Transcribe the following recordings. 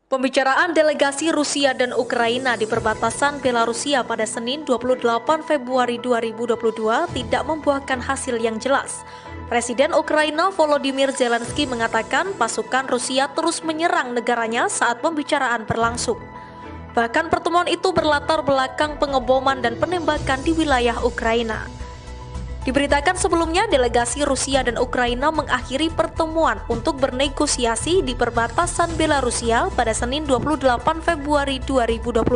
Pembicaraan delegasi Rusia dan Ukraina di perbatasan Belarusia pada Senin 28 Februari 2022 tidak membuahkan hasil yang jelas. Presiden Ukraina Volodymyr Zelensky mengatakan pasukan Rusia terus menyerang negaranya saat pembicaraan berlangsung. Bahkan pertemuan itu berlatar belakang pengeboman dan penembakan di wilayah Ukraina. Diberitakan sebelumnya, delegasi Rusia dan Ukraina mengakhiri pertemuan untuk bernegosiasi di perbatasan Belarusia pada Senin 28 Februari 2022.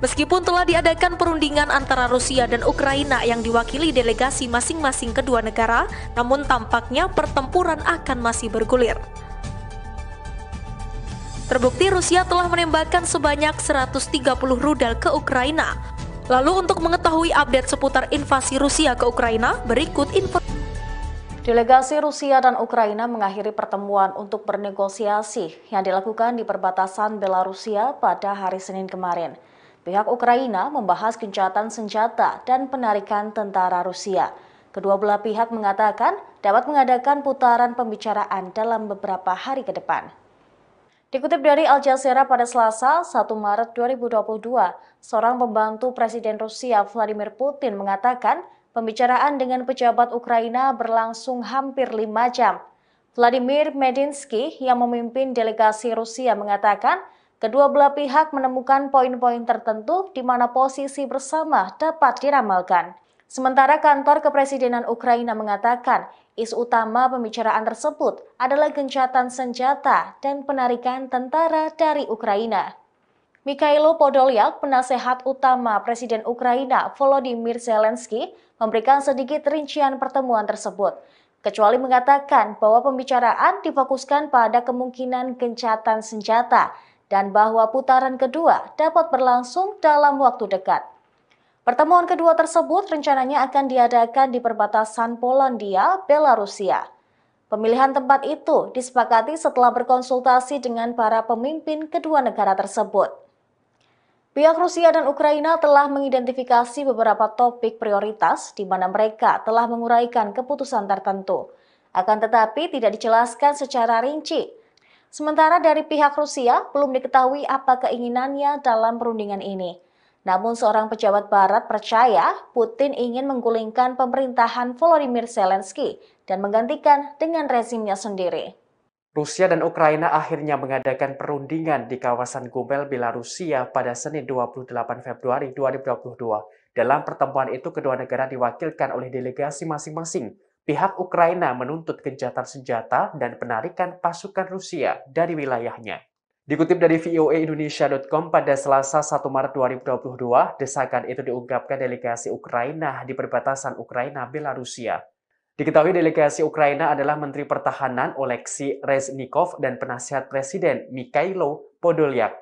Meskipun telah diadakan perundingan antara Rusia dan Ukraina yang diwakili delegasi masing-masing kedua negara, namun tampaknya pertempuran akan masih bergulir. Terbukti Rusia telah menembakkan sebanyak 130 rudal ke Ukraina. Lalu untuk mengetahui update seputar invasi Rusia ke Ukraina, berikut info. Delegasi Rusia dan Ukraina mengakhiri pertemuan untuk bernegosiasi yang dilakukan di perbatasan Belarusia pada hari Senin kemarin. Pihak Ukraina membahas gencatan senjata dan penarikan tentara Rusia. Kedua belah pihak mengatakan dapat mengadakan putaran pembicaraan dalam beberapa hari ke depan. Dikutip dari Al Jazeera pada Selasa, 1 Maret 2022, seorang pembantu Presiden Rusia Vladimir Putin mengatakan pembicaraan dengan pejabat Ukraina berlangsung hampir 5 jam. Vladimir Medinsky yang memimpin delegasi Rusia mengatakan kedua belah pihak menemukan poin-poin tertentu di mana posisi bersama dapat diramalkan. Sementara kantor kepresidenan Ukraina mengatakan isu utama pembicaraan tersebut adalah gencatan senjata dan penarikan tentara dari Ukraina. Mikhailo Podolyak, penasehat utama Presiden Ukraina Volodymyr Zelensky, memberikan sedikit rincian pertemuan tersebut, kecuali mengatakan bahwa pembicaraan difokuskan pada kemungkinan gencatan senjata dan bahwa putaran kedua dapat berlangsung dalam waktu dekat. Pertemuan kedua tersebut rencananya akan diadakan di perbatasan Polandia, Belarusia. Pemilihan tempat itu disepakati setelah berkonsultasi dengan para pemimpin kedua negara tersebut. Pihak Rusia dan Ukraina telah mengidentifikasi beberapa topik prioritas di mana mereka telah menguraikan keputusan tertentu. Akan tetapi tidak dijelaskan secara rinci. Sementara dari pihak Rusia belum diketahui apa keinginannya dalam perundingan ini. Namun seorang pejabat barat percaya Putin ingin menggulingkan pemerintahan Volodymyr Zelensky dan menggantikan dengan rezimnya sendiri. Rusia dan Ukraina akhirnya mengadakan perundingan di kawasan Gomel, Belarusia pada Senin 28 Februari 2022. Dalam pertemuan itu kedua negara diwakilkan oleh delegasi masing-masing. Pihak Ukraina menuntut gencatan senjata dan penarikan pasukan Rusia dari wilayahnya. Dikutip dari voaindonesia.com pada Selasa 1 Maret 2022, desakan itu diungkapkan delegasi Ukraina di perbatasan Ukraina-Belarusia. Diketahui delegasi Ukraina adalah Menteri Pertahanan Oleksiy Reznikov dan penasihat Presiden Mikhailo Podolyak.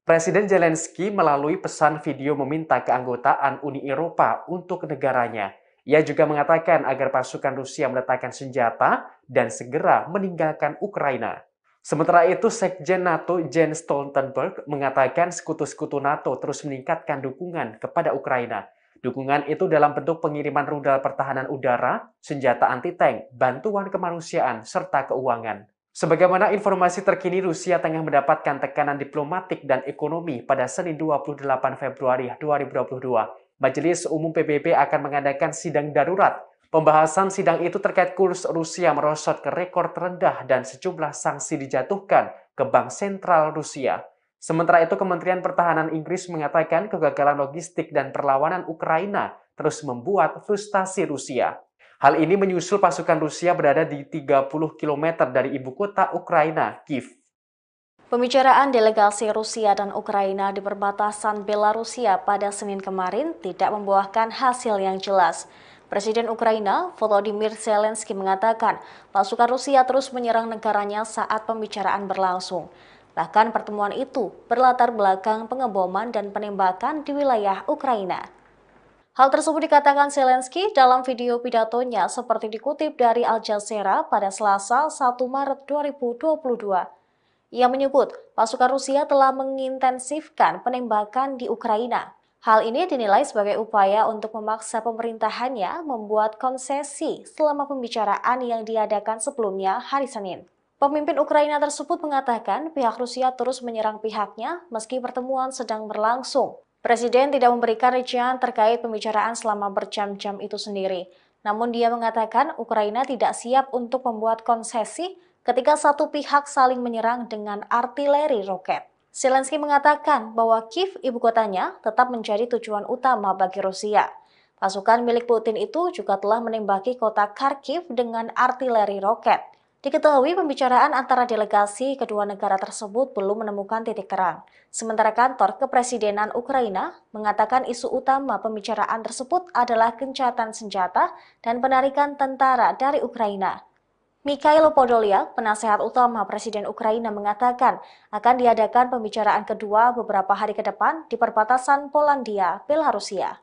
Presiden Zelensky melalui pesan video meminta keanggotaan Uni Eropa untuk negaranya. Ia juga mengatakan agar pasukan Rusia meletakkan senjata dan segera meninggalkan Ukraina. Sementara itu, Sekjen NATO Jens Stoltenberg mengatakan sekutu-sekutu NATO terus meningkatkan dukungan kepada Ukraina. Dukungan itu dalam bentuk pengiriman rudal pertahanan udara, senjata anti-tank, bantuan kemanusiaan, serta keuangan. Sebagaimana informasi terkini, Rusia tengah mendapatkan tekanan diplomatik dan ekonomi pada Senin 28 Februari 2022. Majelis Umum PBB akan mengadakan sidang darurat. Pembahasan sidang itu terkait kurs Rusia merosot ke rekor terendah dan sejumlah sanksi dijatuhkan ke Bank Sentral Rusia. Sementara itu, Kementerian Pertahanan Inggris mengatakan kegagalan logistik dan perlawanan Ukraina terus membuat frustasi Rusia. Hal ini menyusul pasukan Rusia berada di 30 km dari ibu kota Ukraina, Kiev. Pembicaraan delegasi Rusia dan Ukraina di perbatasan Belarusia pada Senin kemarin tidak membuahkan hasil yang jelas. Presiden Ukraina Volodymyr Zelensky mengatakan pasukan Rusia terus menyerang negaranya saat pembicaraan berlangsung. Bahkan pertemuan itu berlatar belakang pengeboman dan penembakan di wilayah Ukraina. Hal tersebut dikatakan Zelensky dalam video pidatonya seperti dikutip dari Al Jazeera pada Selasa 1 Maret 2022. Ia menyebut pasukan Rusia telah mengintensifkan penembakan di Ukraina. Hal ini dinilai sebagai upaya untuk memaksa pemerintahannya membuat konsesi selama pembicaraan yang diadakan sebelumnya hari Senin. Pemimpin Ukraina tersebut mengatakan pihak Rusia terus menyerang pihaknya meski pertemuan sedang berlangsung. Presiden tidak memberikan rincian terkait pembicaraan selama berjam-jam itu sendiri. Namun dia mengatakan Ukraina tidak siap untuk membuat konsesi ketika satu pihak saling menyerang dengan artileri roket. Zelensky mengatakan bahwa Kiev, ibu kotanya, tetap menjadi tujuan utama bagi Rusia. Pasukan milik Putin itu juga telah menembaki kota Kharkiv dengan artileri roket. Diketahui pembicaraan antara delegasi kedua negara tersebut belum menemukan titik terang. Sementara kantor kepresidenan Ukraina mengatakan isu utama pembicaraan tersebut adalah gencatan senjata dan penarikan tentara dari Ukraina. Mikhailo Podolyak, penasehat utama Presiden Ukraina, mengatakan akan diadakan pembicaraan kedua beberapa hari ke depan di perbatasan Polandia-Belarusia.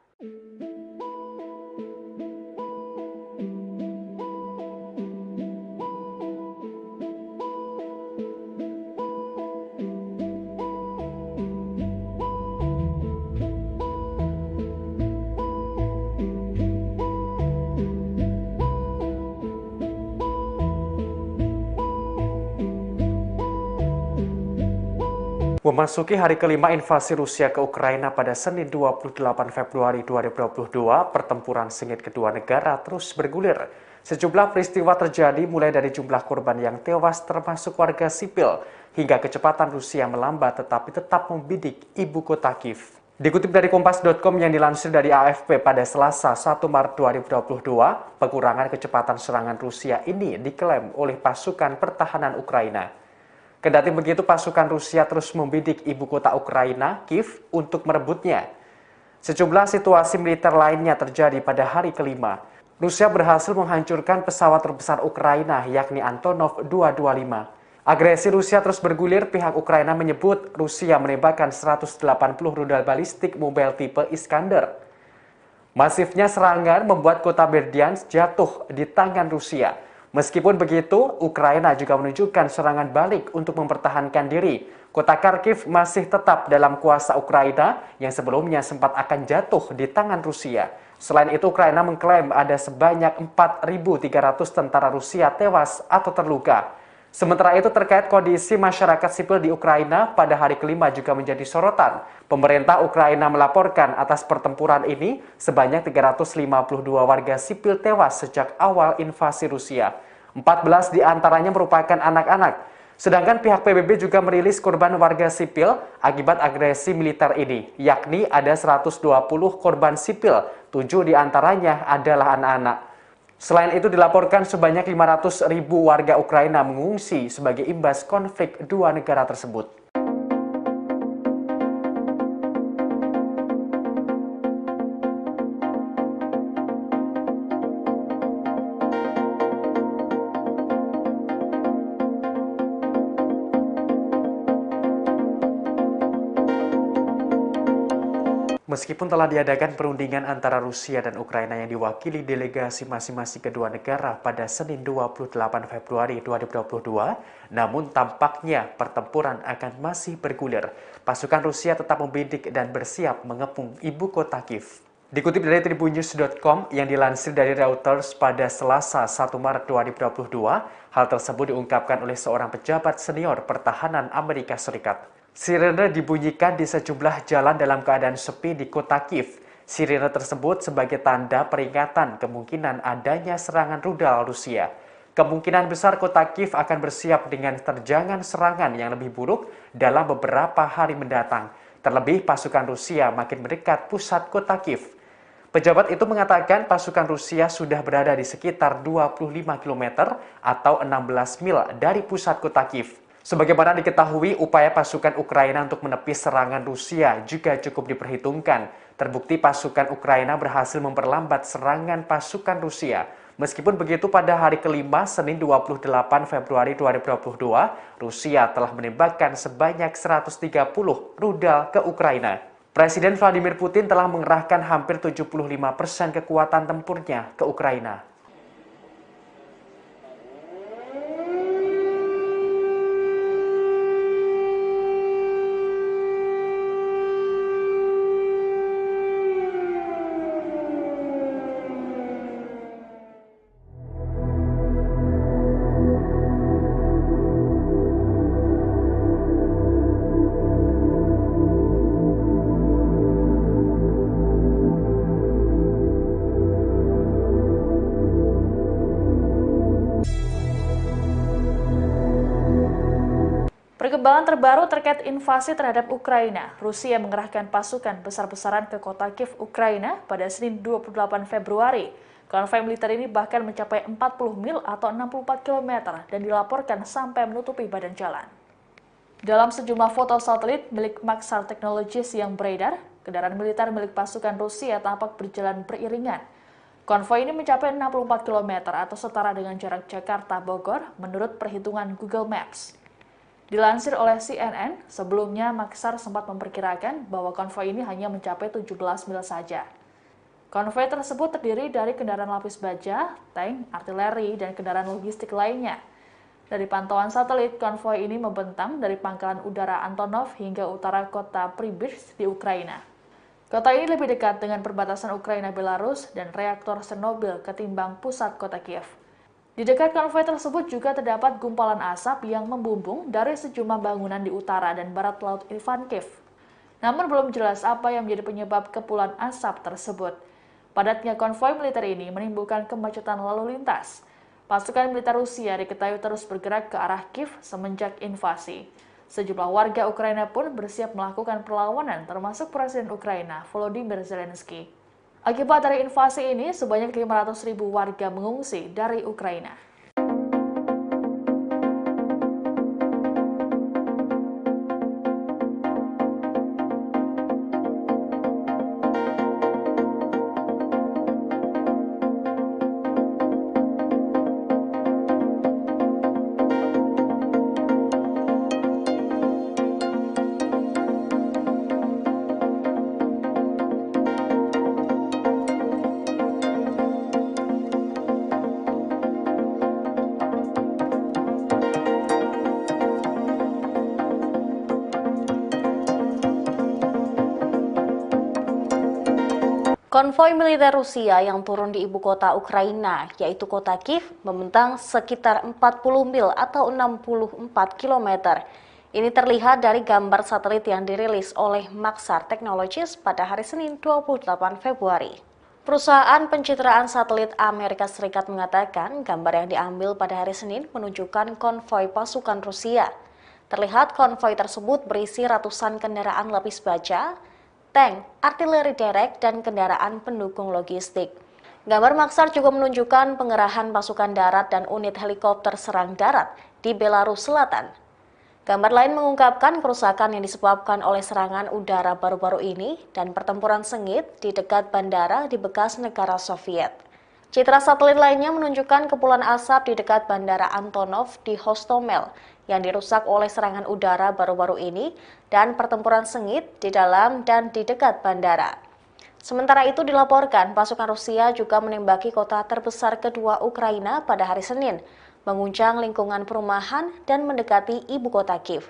Memasuki hari kelima invasi Rusia ke Ukraina pada Senin 28 Februari 2022, pertempuran sengit kedua negara terus bergulir. Sejumlah peristiwa terjadi mulai dari jumlah korban yang tewas termasuk warga sipil, hingga kecepatan Rusia melambat tetapi tetap membidik ibu kota Kiev. Dikutip dari Kompas.com yang dilansir dari AFP pada Selasa 1 Maret 2022, pengurangan kecepatan serangan Rusia ini diklaim oleh pasukan pertahanan Ukraina. Kendati begitu, pasukan Rusia terus membidik ibu kota Ukraina, Kiev, untuk merebutnya. Sejumlah situasi militer lainnya terjadi pada hari kelima. Rusia berhasil menghancurkan pesawat terbesar Ukraina, yakni Antonov 225. Agresi Rusia terus bergulir, pihak Ukraina menyebut Rusia menembakkan 180 rudal balistik mobile tipe Iskander. Masifnya serangan membuat kota Berdyansk jatuh di tangan Rusia. Meskipun begitu, Ukraina juga menunjukkan serangan balik untuk mempertahankan diri. Kota Kharkiv masih tetap dalam kuasa Ukraina yang sebelumnya sempat akan jatuh di tangan Rusia. Selain itu, Ukraina mengklaim ada sebanyak 4.300 tentara Rusia tewas atau terluka. Sementara itu, terkait kondisi masyarakat sipil di Ukraina pada hari kelima juga menjadi sorotan. Pemerintah Ukraina melaporkan atas pertempuran ini sebanyak 352 warga sipil tewas sejak awal invasi Rusia. 14 diantaranya merupakan anak-anak. Sedangkan pihak PBB juga merilis korban warga sipil akibat agresi militer ini, yakni ada 120 korban sipil, 7 diantaranya adalah anak-anak. Selain itu dilaporkan sebanyak 500.000 warga Ukraina mengungsi sebagai imbas konflik dua negara tersebut. Meskipun telah diadakan perundingan antara Rusia dan Ukraina yang diwakili delegasi masing-masing kedua negara pada Senin 28 Februari 2022, namun tampaknya pertempuran akan masih bergulir. Pasukan Rusia tetap membidik dan bersiap mengepung ibu kota Kiev. Dikutip dari tribunnews.com yang dilansir dari Reuters pada Selasa 1 Maret 2022, hal tersebut diungkapkan oleh seorang pejabat senior pertahanan Amerika Serikat. Sirene dibunyikan di sejumlah jalan dalam keadaan sepi di kota Kiev. Sirene tersebut sebagai tanda peringatan kemungkinan adanya serangan rudal Rusia. Kemungkinan besar kota Kiev akan bersiap dengan terjangan serangan yang lebih buruk dalam beberapa hari mendatang. Terlebih pasukan Rusia makin mendekat pusat kota Kiev. Pejabat itu mengatakan pasukan Rusia sudah berada di sekitar 25 km atau 16 mil dari pusat kota Kiev. Sebagaimana diketahui, upaya pasukan Ukraina untuk menepis serangan Rusia juga cukup diperhitungkan. Terbukti pasukan Ukraina berhasil memperlambat serangan pasukan Rusia. Meskipun begitu, pada hari kelima, Senin 28 Februari 2022, Rusia telah menembakkan sebanyak 130 rudal ke Ukraina. Presiden Vladimir Putin telah mengerahkan hampir 75% kekuatan tempurnya ke Ukraina. Perkembangan terbaru terkait invasi terhadap Ukraina, Rusia mengerahkan pasukan besar-besaran ke kota Kiev, Ukraina pada Senin 28 Februari. Konvoi militer ini bahkan mencapai 40 mil atau 64 km dan dilaporkan sampai menutupi badan jalan. Dalam sejumlah foto satelit milik Maxar Technologies yang beredar, kendaraan militer milik pasukan Rusia tampak berjalan beriringan. Konvoi ini mencapai 64 km atau setara dengan jarak Jakarta-Bogor menurut perhitungan Google Maps. Dilansir oleh CNN, sebelumnya Maxar sempat memperkirakan bahwa konvoi ini hanya mencapai 17 mil saja. Konvoi tersebut terdiri dari kendaraan lapis baja, tank, artileri, dan kendaraan logistik lainnya. Dari pantauan satelit, konvoi ini membentang dari pangkalan udara Antonov hingga utara kota Pripyat di Ukraina. Kota ini lebih dekat dengan perbatasan Ukraina-Belarus dan reaktor Chernobyl ketimbang pusat kota Kiev. Di dekat konvoi tersebut juga terdapat gumpalan asap yang membumbung dari sejumlah bangunan di utara dan barat laut Ivankov. Namun belum jelas apa yang menjadi penyebab kepulan asap tersebut. Padatnya konvoi militer ini menimbulkan kemacetan lalu lintas. Pasukan militer Rusia diketahui terus bergerak ke arah Kiev semenjak invasi. Sejumlah warga Ukraina pun bersiap melakukan perlawanan, termasuk Presiden Ukraina Volodymyr Zelensky. Akibat dari invasi ini, sebanyak 500.000 warga mengungsi dari Ukraina. Konvoi militer Rusia yang turun di ibu kota Ukraina, yaitu kota Kiev, membentang sekitar 40 mil atau 64 km. Ini terlihat dari gambar satelit yang dirilis oleh Maxar Technologies pada hari Senin 28 Februari. Perusahaan pencitraan satelit Amerika Serikat mengatakan gambar yang diambil pada hari Senin menunjukkan konvoi pasukan Rusia. Terlihat konvoi tersebut berisi ratusan kendaraan lapis baja, tank, artileri derek, dan kendaraan pendukung logistik. Gambar Maxar juga menunjukkan pengerahan pasukan darat dan unit helikopter serang darat di Belarus Selatan. Gambar lain mengungkapkan kerusakan yang disebabkan oleh serangan udara baru-baru ini dan pertempuran sengit di dekat bandara di bekas negara Soviet. Citra satelit lainnya menunjukkan kepulan asap di dekat bandara Antonov di Hostomel yang dirusak oleh serangan udara baru-baru ini dan pertempuran sengit di dalam dan di dekat bandara. Sementara itu dilaporkan pasukan Rusia juga menembaki kota terbesar kedua Ukraina pada hari Senin, menguncang lingkungan perumahan dan mendekati ibu kota Kiev.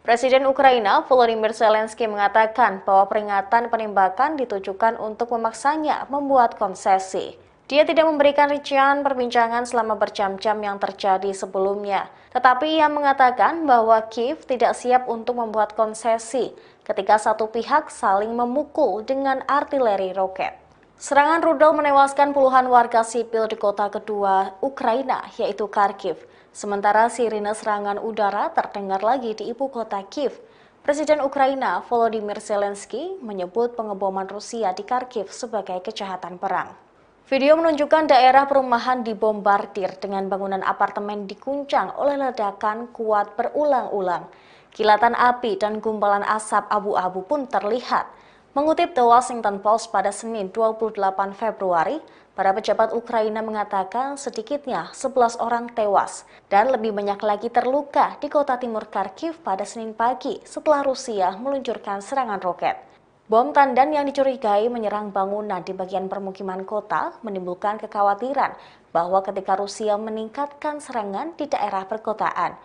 Presiden Ukraina Volodymyr Zelensky mengatakan bahwa peringatan penembakan ditujukan untuk memaksanya membuat konsesi. Dia tidak memberikan rincian perbincangan selama berjam-jam yang terjadi sebelumnya, tetapi ia mengatakan bahwa Kiev tidak siap untuk membuat konsesi ketika satu pihak saling memukul dengan artileri roket. Serangan rudal menewaskan puluhan warga sipil di kota kedua Ukraina, yaitu Kharkiv. Sementara sirine serangan udara terdengar lagi di ibu kota Kiev. Presiden Ukraina Volodymyr Zelensky menyebut pengeboman Rusia di Kharkiv sebagai kejahatan perang. Video menunjukkan daerah perumahan dibombardir dengan bangunan apartemen diguncang oleh ledakan kuat berulang-ulang. Kilatan api dan gumpalan asap abu-abu pun terlihat. Mengutip The Washington Post pada Senin 28 Februari, para pejabat Ukraina mengatakan sedikitnya 11 orang tewas dan lebih banyak lagi terluka di kota timur Kharkiv pada Senin pagi setelah Rusia meluncurkan serangan roket. Bom tandan yang dicurigai menyerang bangunan di bagian permukiman kota menimbulkan kekhawatiran bahwa ketika Rusia meningkatkan serangan di daerah perkotaan,